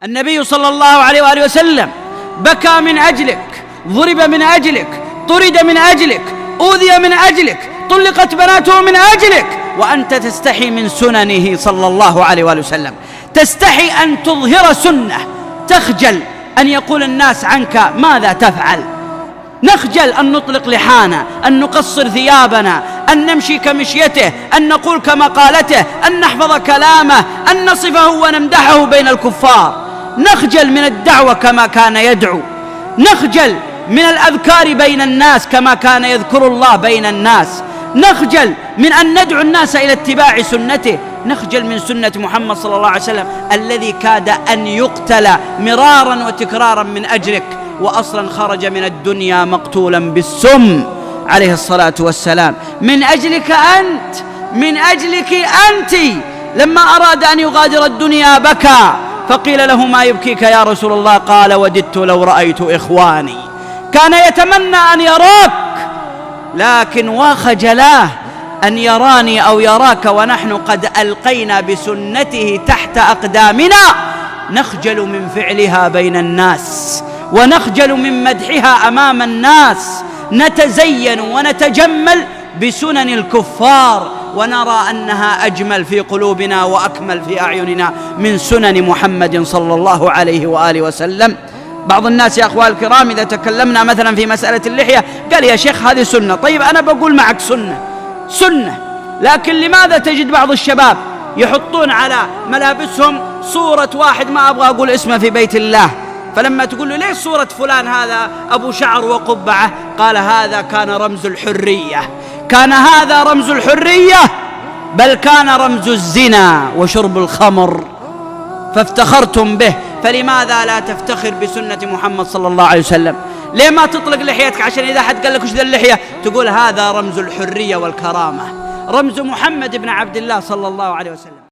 النبي صلى الله عليه وآله وسلم بكى من أجلك، ضرب من أجلك، طرد من أجلك، أوذي من أجلك، طلقت بناته من أجلك، وأنت تستحي من سننه صلى الله عليه وآله وسلم، تستحي أن تظهر سنة، تخجل أن يقول الناس عنك ماذا تفعل، نخجل أن نطلق لحانا، أن نقصر ثيابنا، أن نمشي كمشيته، أن نقول كمقالته، أن نحفظ كلامه، أن نصفه ونمدحه بين الكفار، نخجل من الدعوة كما كان يدعو، نخجل من الأذكار بين الناس كما كان يذكر الله بين الناس، نخجل من أن ندعو الناس إلى اتباع سنته، نخجل من سنة محمد صلى الله عليه وسلم الذي كاد أن يقتل مرارا وتكرارا من أجلك، وأصلا خرج من الدنيا مقتولا بالسم عليه الصلاة والسلام، من أجلك أنت، من أجلك أنت. لما أراد أن يغادر الدنيا بكى، فقيل له ما يبكيك يا رسول الله؟ قال وددت لو رأيت إخواني. كان يتمنى أن يراك، لكن وخجلاه أن يراني أو يراك ونحن قد ألقينا بسنته تحت أقدامنا، نخجل من فعلها بين الناس، ونخجل من مدحها أمام الناس، نتزين ونتجمل بسنن الكفار، ونرى أنها أجمل في قلوبنا وأكمل في أعيننا من سنن محمد صلى الله عليه وآله وسلم. بعض الناس يا أخوان الكرام إذا تكلمنا مثلا في مسألة اللحية قال يا شيخ هذه سنة. طيب أنا بقول معك سنة، لكن لماذا تجد بعض الشباب يحطون على ملابسهم صورة واحد ما أبغى أقول اسمه في بيت الله، فلما تقول له ليش صورة فلان هذا أبو شعر وقبعة؟ قال هذا كان رمز الحرية، كان هذا رمز الحرية، بل كان رمز الزنا وشرب الخمر فافتخرتم به، فلماذا لا تفتخر بسنة محمد صلى الله عليه وسلم؟ ليه ما تطلق لحيتك عشان إذا حد قال لك وش ذا اللحية تقول هذا رمز الحرية والكرامة، رمز محمد بن عبد الله صلى الله عليه وسلم.